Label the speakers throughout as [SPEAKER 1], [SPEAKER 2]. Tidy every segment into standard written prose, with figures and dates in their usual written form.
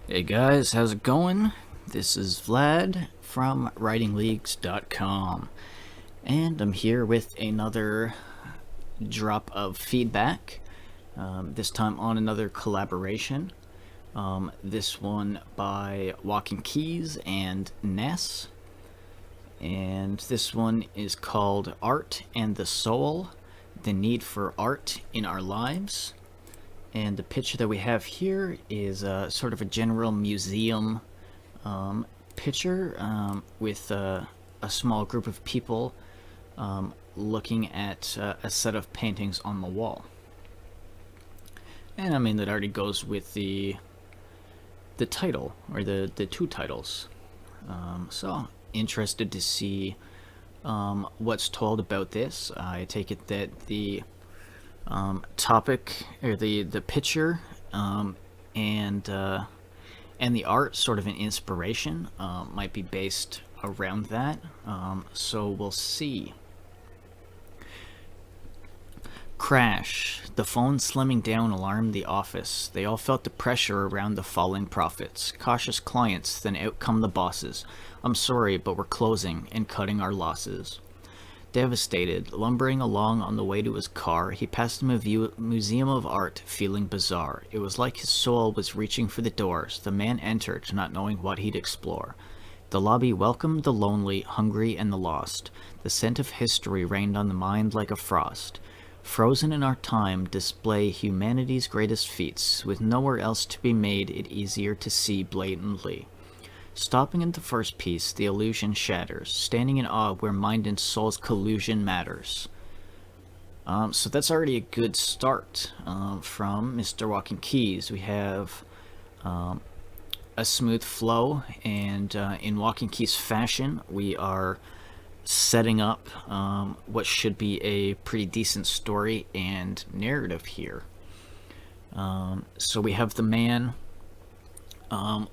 [SPEAKER 1] Hey guys, how's it going? This is Vlad from WritingLeagues.com, and I'm here with another drop of feedback, this time on another collaboration. This one by Walking Keys and Ness, and this one is called Art and the Soul, the Need for Art in Our Lives. And the picture that we have here is sort of a general museum picture with a small group of people looking at a set of paintings on the wall. And I mean, that already goes with the title, or the two titles. So, interested to see what's told about this. I take it that the topic, or the picture, and the art, sort of an inspiration, might be based around that. So we'll see. Crash. The phone slimming down alarmed the office. They all felt the pressure around the falling profits. Cautious clients, then out come the bosses. I'm sorry, but we're closing and cutting our losses. Devastated, lumbering along on the way to his car, he passed a museum of art, feeling bizarre. It was like his soul was reaching for the doors. The man entered, not knowing what he'd explore. The lobby welcomed the lonely, hungry, and the lost. The scent of history rained on the mind like a frost. Frozen in our time, display humanity's greatest feats, with nowhere else to be made it easier to see blatantly. Stopping at the first piece, the illusion shatters, standing in awe where mind and soul's collusion matters. So that's already a good start from Mr. Walking Keys. We have a smooth flow, and in Walking Keys fashion, we are setting up what should be a pretty decent story and narrative here. So we have the man.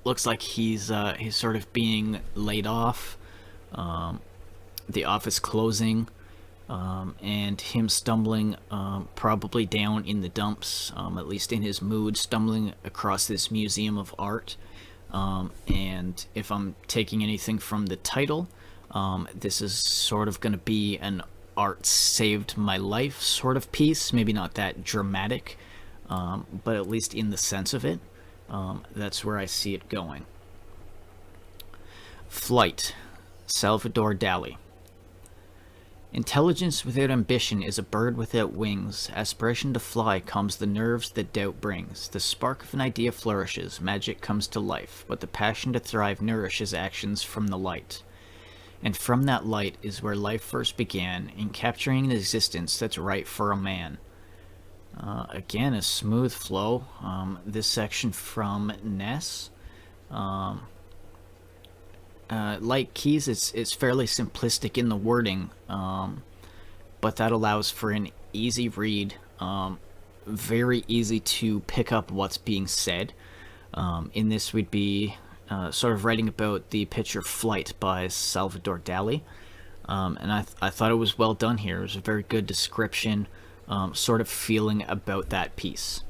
[SPEAKER 1] Looks like he's sort of being laid off, the office closing, and him stumbling probably down in the dumps, at least in his mood, stumbling across this museum of art. And if I'm taking anything from the title, this is sort of going to be an art saved my life sort of piece. Maybe not that dramatic, but at least in the sense of it. That's where I see it going. Flight. Salvador Dali. Intelligence without ambition is a bird without wings. Aspiration to fly calms the nerves that doubt brings. The spark of an idea flourishes, magic comes to life, but the passion to thrive nourishes actions from the light. And from that light is where life first began, in capturing an existence that's right for a man. Again, a smooth flow. This section from Ness. Like Keys, it's fairly simplistic in the wording, but that allows for an easy read, very easy to pick up what's being said. In this, we'd be sort of writing about the picture Flight by Salvador Dali, and I thought it was well done here. It was a very good description, sort of feeling about that piece.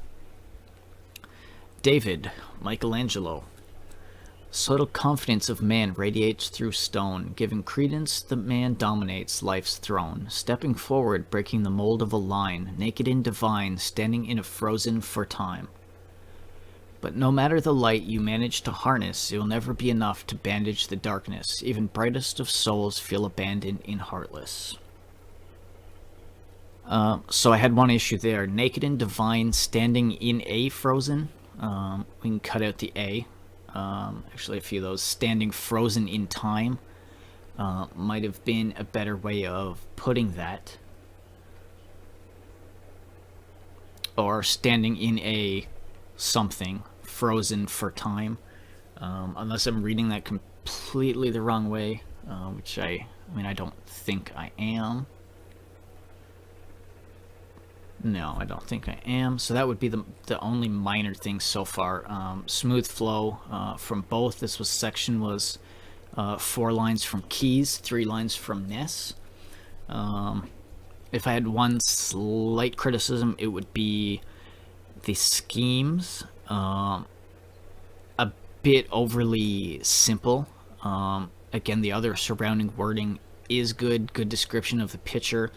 [SPEAKER 1] David, Michelangelo. Subtle confidence of man radiates through stone, giving credence the man dominates life's throne, stepping forward, breaking the mold of a line, naked and divine, standing in a frozen for time. But no matter the light you manage to harness, it will never be enough to bandage the darkness. Even brightest of souls feel abandoned and heartless. So I had one issue there. Naked and divine, standing in a frozen. We can cut out the A. Actually, a few of those. Standing frozen in time might have been a better way of putting that. Or standing in a something frozen for time. Unless I'm reading that completely the wrong way, which I don't think I am. No, I don't think I am. So that would be the only minor thing so far. Smooth flow from both. This section was 4 lines from Keys, 3 lines from Ness. If I had one slight criticism, it would be the schemes. A bit overly simple. Again, the other surrounding wording is good description of the picture.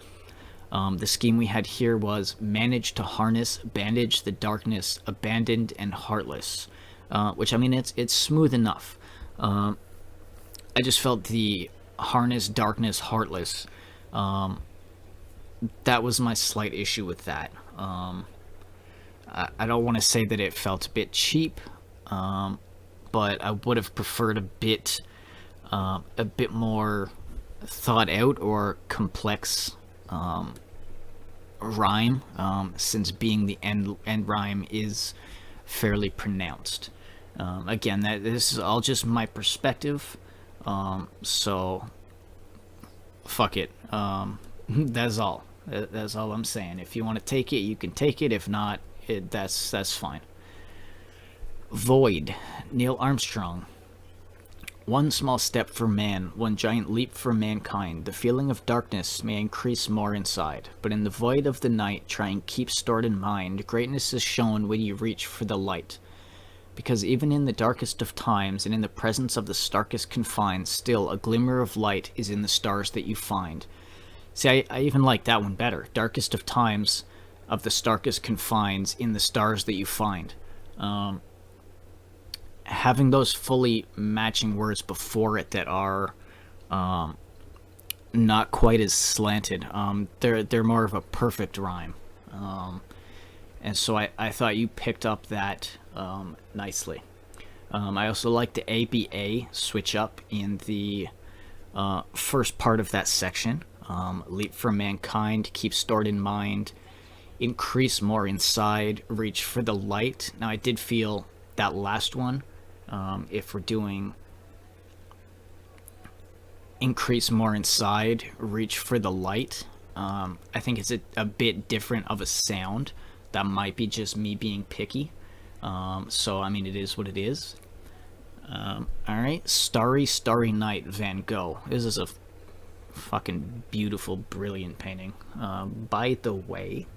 [SPEAKER 1] The scheme we had here was manage to harness, bandage the darkness, abandoned and heartless, which, I mean, it's smooth enough. I just felt the harness, darkness, heartless, that was my slight issue with that. I don't want to say that it felt a bit cheap, but I would have preferred a bit more thought out or complex rhyme, since being the end rhyme is fairly pronounced. Again, this is all just my perspective, so fuck it. That's all. That's all I'm saying. If you want to take it, you can take it. If not, that's fine. Void, Neil Armstrong. One small step for man, one giant leap for mankind. The feeling of darkness may increase more inside, but in the void of the night, try and keep stored in mind. Greatness is shown when you reach for the light. Because even in the darkest of times, and in the presence of the starkest confines, still a glimmer of light is in the stars that you find. See, I even like that one better. Darkest of times, of the starkest confines, in the stars that you find. Having those fully matching words before it that are not quite as slanted, they're more of a perfect rhyme. And so I thought you picked up that nicely. I also like the ABA switch up in the first part of that section. Leap for mankind, keep stored in mind, increase more inside, reach for the light. Now, I did feel that last one, if we're doing increase more inside, reach for the light, I think it's a bit different of a sound. That might be just me being picky. So, I mean, it is what it is. Alright, Starry, Starry Night, Van Gogh. This is a fucking beautiful, brilliant painting. By the way,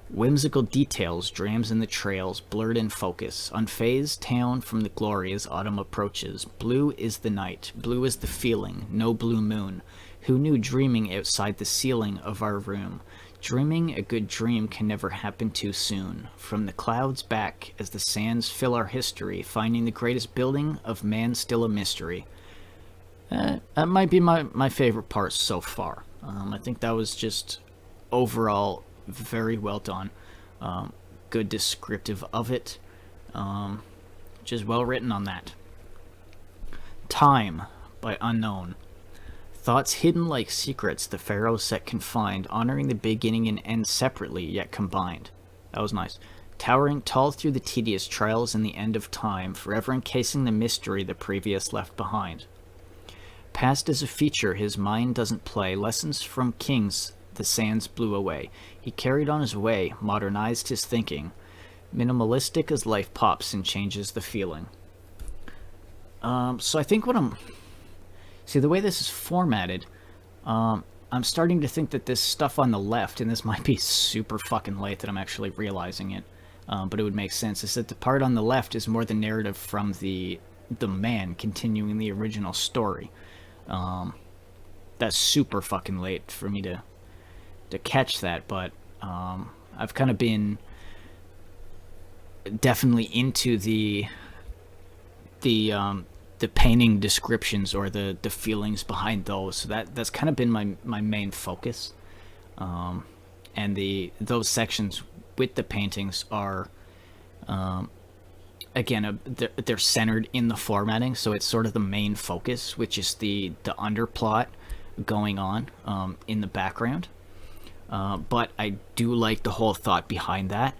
[SPEAKER 1] whimsical details, drams in the trails, blurred in focus. Unfazed town from the glory as autumn approaches. Blue is the night, blue is the feeling, no blue moon. Who knew dreaming outside the ceiling of our room? Dreaming a good dream can never happen too soon. From the clouds back as the sands fill our history, finding the greatest building of man still a mystery. That might be my favorite part so far. I think that was just overall very well done. Good descriptive of it. Just well written on that. Time by Unknown. Thoughts hidden like secrets the pharaoh set confined, honoring the beginning and end separately yet combined. That was nice. Towering tall through the tedious trials and the end of time, forever encasing the mystery the previous left behind. Past as a feature his mind doesn't play, lessons from kings the sands blew away. He carried on his way, modernized his thinking, minimalistic as life pops and changes the feeling. So I think see, the way this is formatted, I'm starting to think that this stuff on the left, and this might be super fucking late that I'm actually realizing it, but it would make sense, is that the part on the left is more the narrative from the man continuing the original story. That's super fucking late for me to catch that, but I've kind of been definitely into the painting descriptions or the feelings behind those. So that's kind of been my main focus. And those sections with the paintings are again they're centered in the formatting, so it's sort of the main focus, which is the underplot going on in the background. But I do like the whole thought behind that.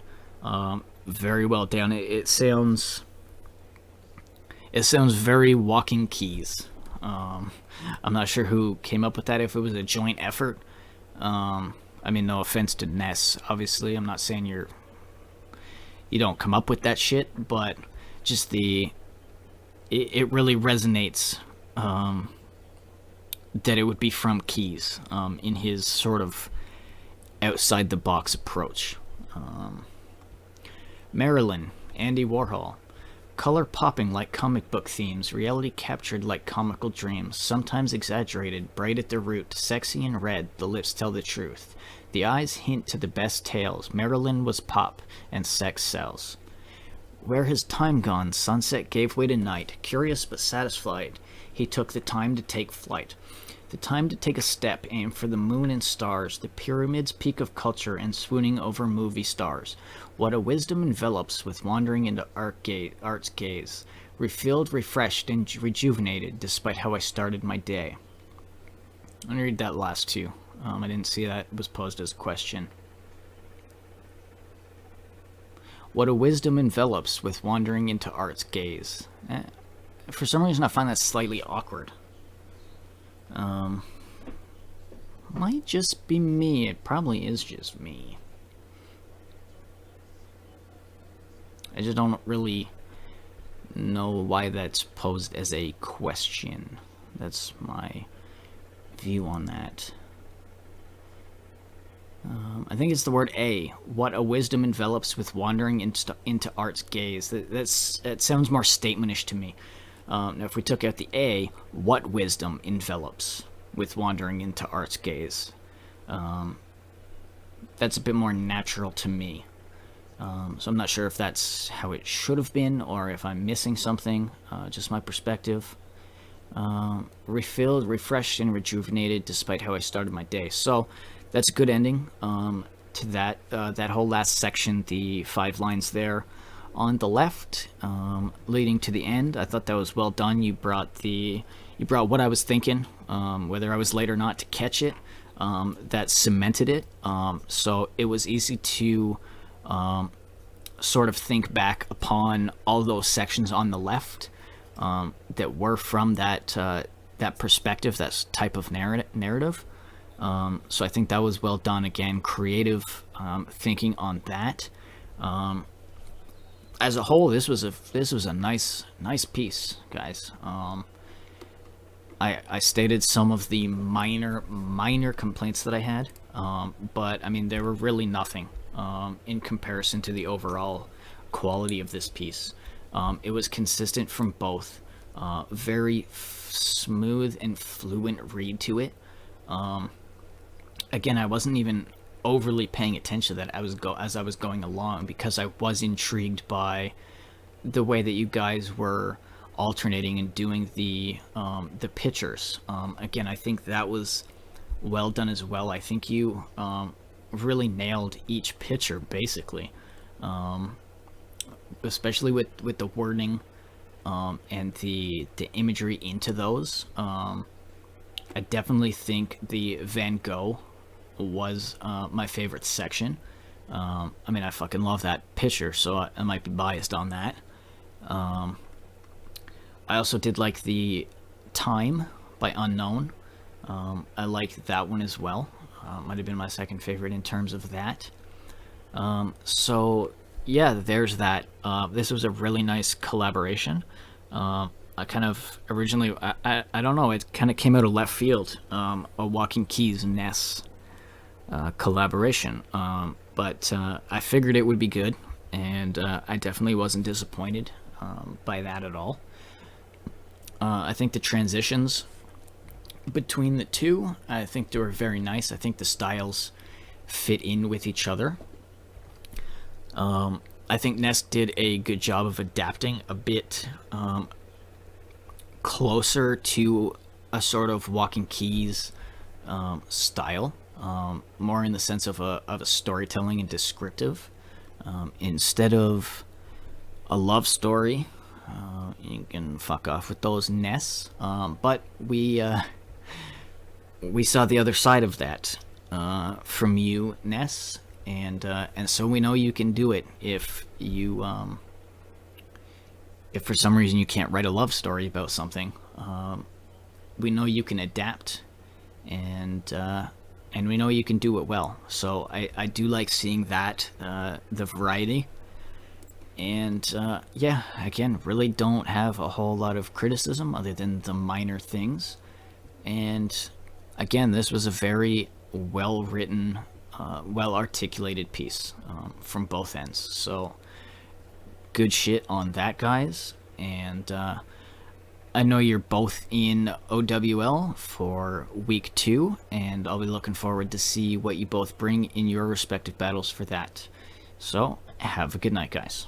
[SPEAKER 1] Very well done. It sounds very Walking Keys. I'm not sure who came up with that, if it was a joint effort. I mean, no offense to Ness, obviously. I'm not saying you don't come up with that shit, but just it really resonates that it would be from Keys in his sort of outside the box approach. Marilyn, Andy Warhol. Color popping like comic book themes, reality captured like comical dreams, sometimes exaggerated, bright at the root, sexy and red, the lips tell the truth. The eyes hint to the best tales, Marilyn was pop, and sex sells. Where has time gone? Sunset gave way to night. Curious but satisfied, he took the time to take flight. The time to take a step, aim for the moon and stars, the pyramid's peak of culture and swooning over movie stars. What a wisdom envelops with wandering into art's gaze. Refilled, refreshed, and rejuvenated, despite how I started my day. I'm going to read that last two. I didn't see that it was posed as a question. What a wisdom envelops with wandering into art's gaze. For some reason I find that slightly awkward. Might just be me. It probably is just me. I just don't really know why that's posed as a question. That's my view on that. I think it's the word A. What a wisdom envelops with wandering into art's gaze. That sounds more statementish to me. Now, if we took out the A, what wisdom envelops with wandering into art's gaze? That's a bit more natural to me. So I'm not sure if that's how it should have been or if I'm missing something. Just my perspective. Refilled, refreshed, and rejuvenated despite how I started my day. So that's a good ending to that whole last section, the 5 lines there on the left, leading to the end. I thought that was well done. You brought what I was thinking, whether I was late or not, to catch it. That cemented it. So it was easy to sort of think back upon all those sections on the left that were from that perspective, that type of narrative. So I think that was well done. Again, creative thinking on that. As a whole, this was a nice piece, guys. I stated some of the minor complaints that I had, but I mean they were really nothing in comparison to the overall quality of this piece. It was consistent from both. Very smooth and fluent read to it. Again, I wasn't even overly paying attention to that as I was going along, because I was intrigued by the way that you guys were alternating and doing the pictures. Again, I think that was well done as well. I think you really nailed each picture, basically, especially with the wording and the imagery into those. I definitely think the Van Gogh was my favorite section. I mean, I fucking love that picture, so I might be biased on that. I also did like the Time by Unknown. I liked that one as well. Might have been my second favorite in terms of that. So yeah, there's that. This was a really nice collaboration. I kind of originally, I don't know, it kind of came out of left field, a Walking Keys Ness collaboration, but I figured it would be good, and I definitely wasn't disappointed by that at all. I think the transitions between the two, I think they were very nice. I think the styles fit in with each other. I think Ness did a good job of adapting a bit closer to a sort of Walking Keys style, more in the sense of a storytelling and descriptive, instead of a love story. You can fuck off with those, Ness. But we saw the other side of that from you, Ness, and so we know you can do it if you if for some reason you can't write a love story about something. We know you can adapt, and we know you can do it well. So I do like seeing that, the variety. And yeah, again, really don't have a whole lot of criticism other than the minor things. And again, this was a very well written, well articulated piece from both ends. So good shit on that, guys. And I know you're both in O.W.L for week 2, and I'll be looking forward to see what you both bring in your respective battles for that. So, have a good night, guys.